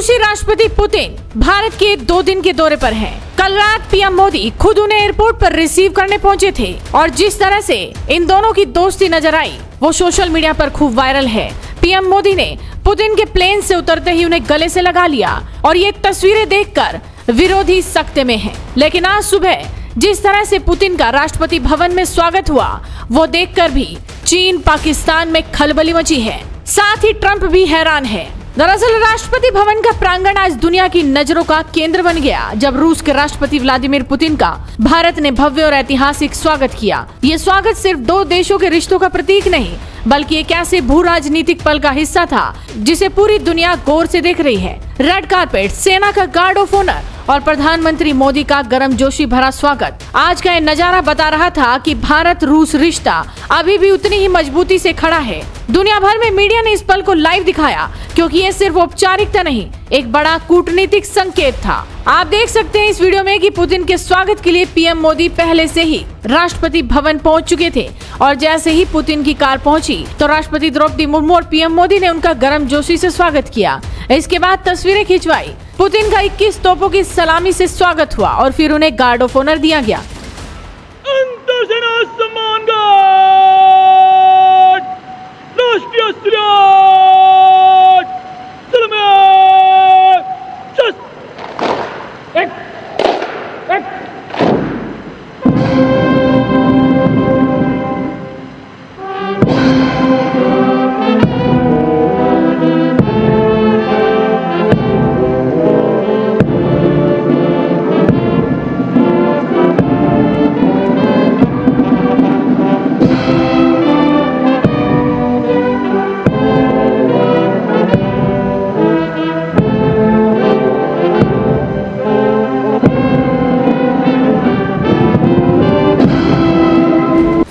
रूसी राष्ट्रपति पुतिन भारत के 2 दिन के दौरे पर हैं। कल रात पीएम मोदी खुद उन्हें एयरपोर्ट पर रिसीव करने पहुंचे थे और जिस तरह से इन दोनों की दोस्ती नजर आई वो सोशल मीडिया पर खूब वायरल है। पीएम मोदी ने पुतिन के प्लेन से उतरते ही उन्हें गले से लगा लिया और ये तस्वीरें देखकर विरोधी सकते में हैं। लेकिन आज सुबह जिस तरह से पुतिन का राष्ट्रपति भवन में स्वागत हुआ वो देखकर भी चीन पाकिस्तान में खलबली मची है। साथ ही ट्रंप भी हैरान है। दरअसल राष्ट्रपति भवन का प्रांगण आज दुनिया की नजरों का केंद्र बन गया जब रूस के राष्ट्रपति व्लादिमीर पुतिन का भारत ने भव्य और ऐतिहासिक स्वागत किया। ये स्वागत सिर्फ 2 देशों के रिश्तों का प्रतीक नहीं बल्कि एक ऐसे भू राजनीतिक पल का हिस्सा था जिसे पूरी दुनिया गौर से देख रही है। रेड कार्पेट, सेना का गार्ड ऑफ ऑनर और प्रधानमंत्री मोदी का गर्मजोशी भरा स्वागत। आज का ये नजारा बता रहा था कि भारत रूस रिश्ता अभी भी उतनी ही मजबूती से खड़ा है। दुनिया भर में मीडिया ने इस पल को लाइव दिखाया क्योंकि ये सिर्फ औपचारिकता नहीं, एक बड़ा कूटनीतिक संकेत था। आप देख सकते हैं इस वीडियो में कि पुतिन के स्वागत के लिए पीएम मोदी पहले से ही राष्ट्रपति भवन पहुंच चुके थे और जैसे ही पुतिन की कार पहुंची तो राष्ट्रपति द्रौपदी मुर्मू और पीएम मोदी ने उनका गर्मजोशी से स्वागत किया। इसके बाद तस्वीरें खिंचवाई। पुतिन का 21 तोपों की सलामी से स्वागत हुआ और फिर उन्हें गार्ड ऑफ ऑनर दिया गया।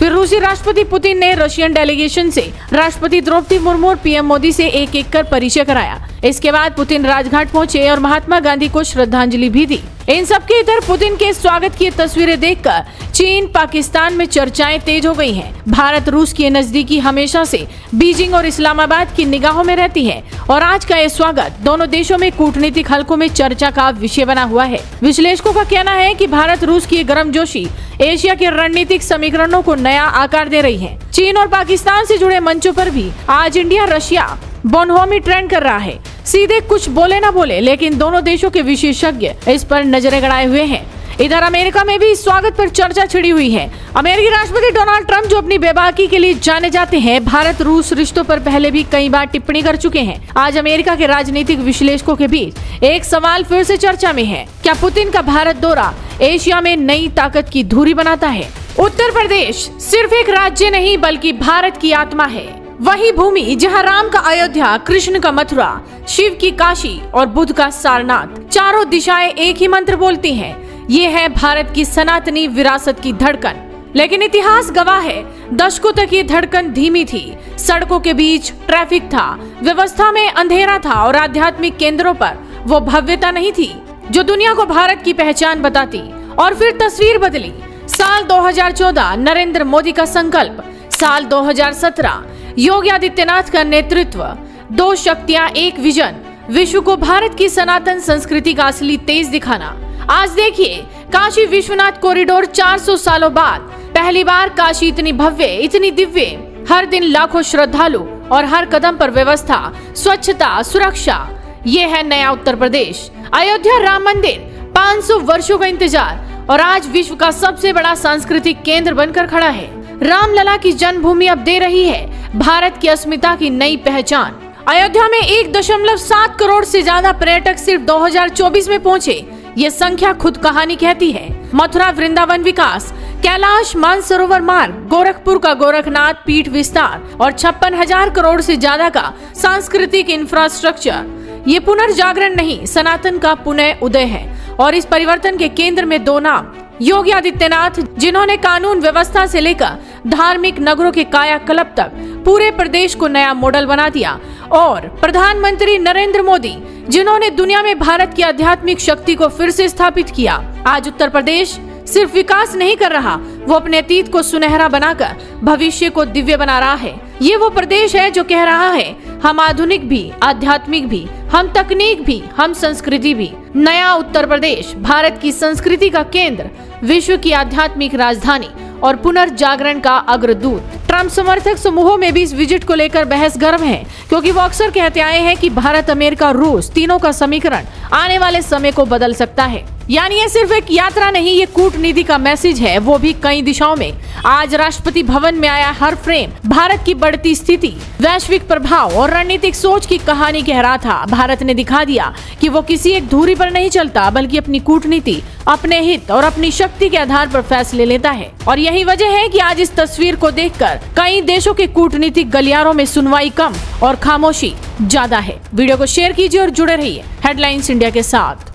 रूसी राष्ट्रपति पुतिन ने रशियन डेलीगेशन से राष्ट्रपति द्रौपदी मुर्मू और पीएम मोदी से एक-एक कर परिचय कराया। इसके बाद पुतिन राजघाट पहुंचे और महात्मा गांधी को श्रद्धांजलि भी दी। इन सबके इधर पुतिन के स्वागत की तस्वीरें देखकर चीन पाकिस्तान में चर्चाएं तेज हो गई हैं। भारत रूस की नजदीकी हमेशा से बीजिंग और इस्लामाबाद की निगाहों में रहती है और आज का ये स्वागत दोनों देशों में कूटनीतिक हलकों में चर्चा का विषय बना हुआ है। विश्लेषकों का कहना है कि भारत रूस की गर्मजोशी एशिया के रणनीतिक समीकरणों को नया आकार दे रही है। चीन और पाकिस्तान से जुड़े मंचों पर भी आज इंडिया रशिया बोनहोमी ट्रेंड कर रहा है। सीधे कुछ बोले ना बोले लेकिन दोनों देशों के विशेषज्ञ इस पर नजरें गड़ाए हुए हैं। इधर अमेरिका में भी इस स्वागत पर चर्चा छिड़ी हुई है। अमेरिकी राष्ट्रपति डोनाल्ड ट्रंप जो अपनी बेबाकी के लिए जाने जाते हैं, भारत रूस रिश्तों पर पहले भी कई बार टिप्पणी कर चुके हैं। आज अमेरिका के राजनीतिक विश्लेषकों के बीच एक सवाल फिर से चर्चा में है। क्या पुतिन का भारत दौरा एशिया में नई ताकत की धुरी बनाता है? उत्तर प्रदेश सिर्फ एक राज्य नहीं बल्कि भारत की आत्मा है। वही भूमि जहां राम का अयोध्या, कृष्ण का मथुरा, शिव की काशी और बुद्ध का सारनाथ, चारों दिशाएं एक ही मंत्र बोलती हैं। ये है भारत की सनातनी विरासत की धड़कन। लेकिन इतिहास गवाह है, दशकों तक ये धड़कन धीमी थी। सड़कों के बीच ट्रैफिक था, व्यवस्था में अंधेरा था और आध्यात्मिक केंद्रों पर वो भव्यता नहीं थी जो दुनिया को भारत की पहचान बताती। और फिर तस्वीर बदली। साल 2014 नरेंद्र मोदी का संकल्प, साल 2017 योगी आदित्यनाथ का नेतृत्व, 2 शक्तियां एक विजन, विश्व को भारत की सनातन संस्कृति का असली तेज दिखाना। आज देखिए काशी विश्वनाथ कॉरिडोर 400 सालों बाद पहली बार काशी इतनी भव्य, इतनी दिव्य, हर दिन लाखों श्रद्धालु और हर कदम पर व्यवस्था, स्वच्छता, सुरक्षा। ये है नया उत्तर प्रदेश। अयोध्या राम मंदिर, 500 वर्षों का इंतजार और आज विश्व का सबसे बड़ा सांस्कृतिक केंद्र बनकर खड़ा है। रामलला की जन्मभूमि अब दे रही है भारत की अस्मिता की नई पहचान। अयोध्या में 1.7 करोड़ से ज्यादा पर्यटक सिर्फ 2024 में पहुंचे। ये संख्या खुद कहानी कहती है। मथुरा वृंदावन विकास, कैलाश मानसरोवर मार्ग, गोरखपुर का गोरखनाथ पीठ विस्तार और 56,000 करोड़ से ज्यादा का सांस्कृतिक इंफ्रास्ट्रक्चर। ये पुनर्जागरण नहीं, सनातन का पुनः उदय है। और इस परिवर्तन के केंद्र में 2 नाम, योगी आदित्यनाथ जिन्होंने कानून व्यवस्था से लेकर धार्मिक नगरों के कायाकल्प तक पूरे प्रदेश को नया मॉडल बना दिया, और प्रधानमंत्री नरेंद्र मोदी जिन्होंने दुनिया में भारत की आध्यात्मिक शक्ति को फिर से स्थापित किया। आज उत्तर प्रदेश सिर्फ विकास नहीं कर रहा, वो अपने अतीत को सुनहरा बनाकर भविष्य को दिव्य बना रहा है। ये वो प्रदेश है जो कह रहा है हम आधुनिक भी, आध्यात्मिक भी, हम तकनीक भी, हम संस्कृति भी। नया उत्तर प्रदेश भारत की संस्कृति का केंद्र, विश्व की आध्यात्मिक राजधानी और पुनर्जागरण का अग्रदूत। ट्रंप समर्थक समूहों में भी इस विजिट को लेकर बहस गर्म है, क्योंकि वो अक्सर कहते आए हैं कि भारत, अमेरिका, रूस तीनों का समीकरण आने वाले समय को बदल सकता है। यानी ये सिर्फ एक यात्रा नहीं, ये कूटनीति का मैसेज है, वो भी कई दिशाओं में। आज राष्ट्रपति भवन में आया हर फ्रेम भारत की बढ़ती स्थिति, वैश्विक प्रभाव और रणनीतिक सोच की कहानी कह रहा था। भारत ने दिखा दिया कि वो किसी एक धुरी पर नहीं चलता, बल्कि अपनी कूटनीति, अपने हित और अपनी शक्ति के आधार पर फैसले लेता है। और यही वजह है कि आज इस तस्वीर को देखकर कई देशों के कूटनीतिक गलियारों में सुनवाई कम और खामोशी ज्यादा है। वीडियो को शेयर कीजिए और जुड़े रहिए हेडलाइंस इंडिया के साथ।